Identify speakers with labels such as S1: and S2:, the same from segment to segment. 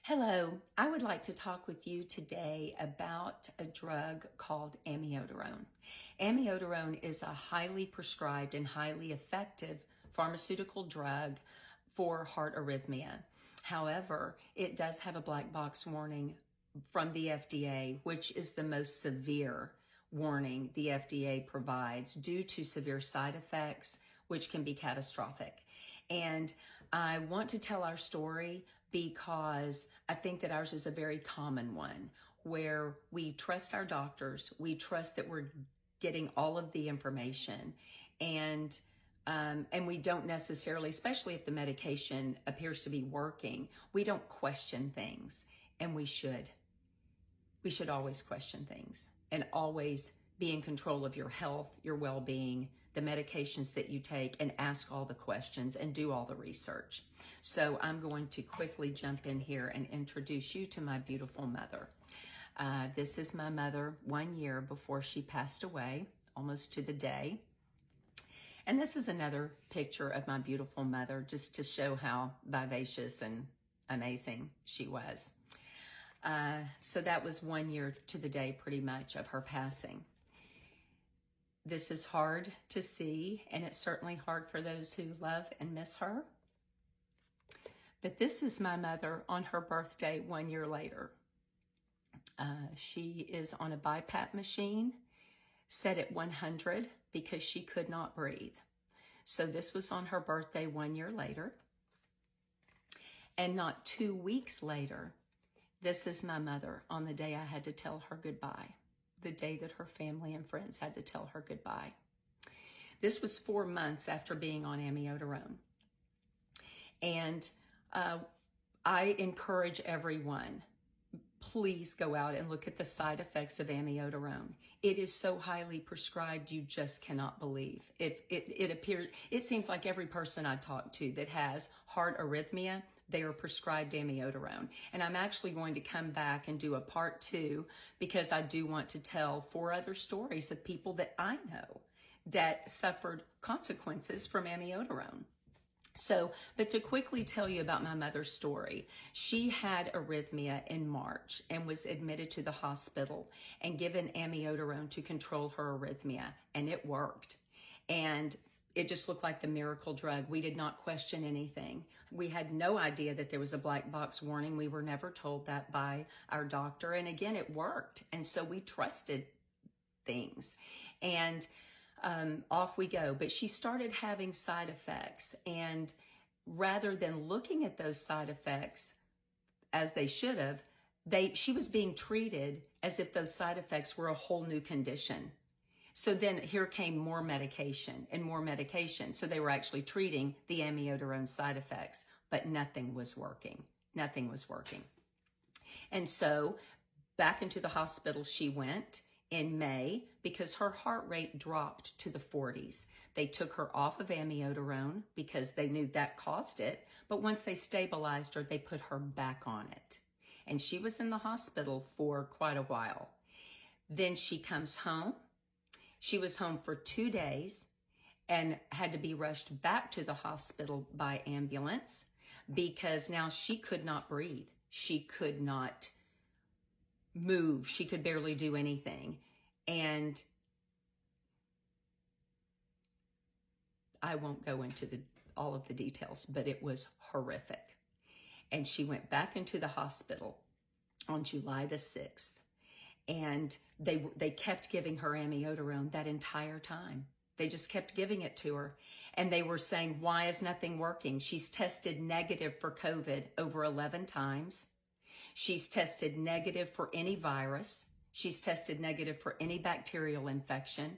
S1: Hello, I would like to talk with you today about a drug called amiodarone. Amiodarone is a highly prescribed and highly effective pharmaceutical drug for heart arrhythmia. However, it does have a black box warning from the FDA, which is the most severe warning the FDA provides due to severe side effects, which can be catastrophic. And I want to tell our story because I think that ours is a very common one where we trust our doctors, we trust that we're getting all of the information, and we don't necessarily, especially if the medication appears to be working, we don't question things, and we should. We should always question things and always be in control of your health, your well-being, the medications that you take, and ask all the questions and do all the research. So I'm going to quickly jump in here and introduce you to my beautiful mother. This is my mother 1 year before she passed away, almost to the day. And this is another picture of my beautiful mother, just to show how vivacious and amazing she was. So that was 1 year to the day pretty much of her passing. This is hard to see, and it's certainly hard for those who love and miss her. But this is my mother on her birthday 1 year later. She is on a BiPAP machine set at 100 because she could not breathe. So this was on her birthday 1 year later. And not 2 weeks later, this is my mother on the day I had to tell her goodbye, the day that her family and friends had to tell her goodbye. This was 4 months after being on amiodarone. And I encourage everyone, please go out and look at the side effects of amiodarone. It is so highly prescribed, you just cannot believe. It seems like every person I talk to that has heart arrhythmia, they are prescribed amiodarone. And I'm actually going to come back and do a part 2 because I do want to tell 4 other stories of people that I know that suffered consequences from amiodarone. So, but to quickly tell you about my mother's story, she had arrhythmia in March and was admitted to the hospital and given amiodarone to control her arrhythmia, and it worked. And it just looked like the miracle drug. We did not question anything. We had no idea that there was a black box warning. We were never told that by our doctor. And again, it worked. And so we trusted things. And off we go. But she started having side effects. And rather than looking at those side effects as they should have, she was being treated as if those side effects were a whole new condition. So then here came more medication and more medication. So they were actually treating the amiodarone side effects, but nothing was working. Nothing was working. And so back into the hospital she went in May because her heart rate dropped to the 40s. They took her off of amiodarone because they knew that caused it. But once they stabilized her, they put her back on it. And she was in the hospital for quite a while. Then she comes home. She was home for 2 days and had to be rushed back to the hospital by ambulance because now she could not breathe. She could not move. She could barely do anything. And I won't go into all of the details, but it was horrific. And she went back into the hospital on July the 6th. And they kept giving her amiodarone that entire time. They just kept giving it to her. And they were saying, why is nothing working? She's tested negative for COVID over 11 times. She's tested negative for any virus. She's tested negative for any bacterial infection.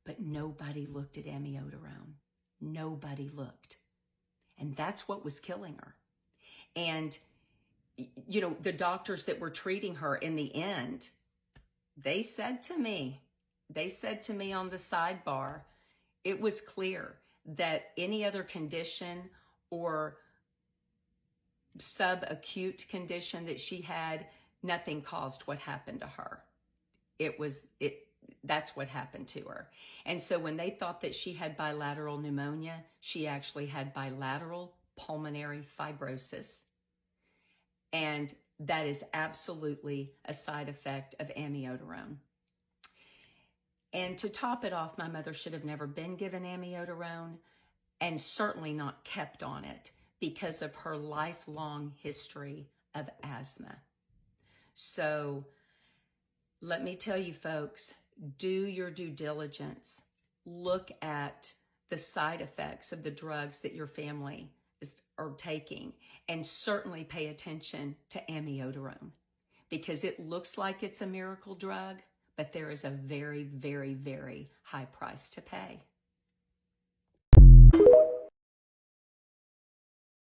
S1: But nobody looked at amiodarone. Nobody looked. And that's what was killing her. And you know, the doctors that were treating her in the end, they said to me on the sidebar, it was clear that any other condition or subacute condition that she had, nothing caused what happened to her. That's what happened to her. And so when they thought that she had bilateral pneumonia, she actually had bilateral pulmonary fibrosis. And that is absolutely a side effect of amiodarone. And to top it off, my mother should have never been given amiodarone and certainly not kept on it because of her lifelong history of asthma. So let me tell you folks, do your due diligence. Look at the side effects of the drugs that your family are taking, and certainly pay attention to amiodarone because it looks like it's a miracle drug, but there is a very, very, very high price to pay.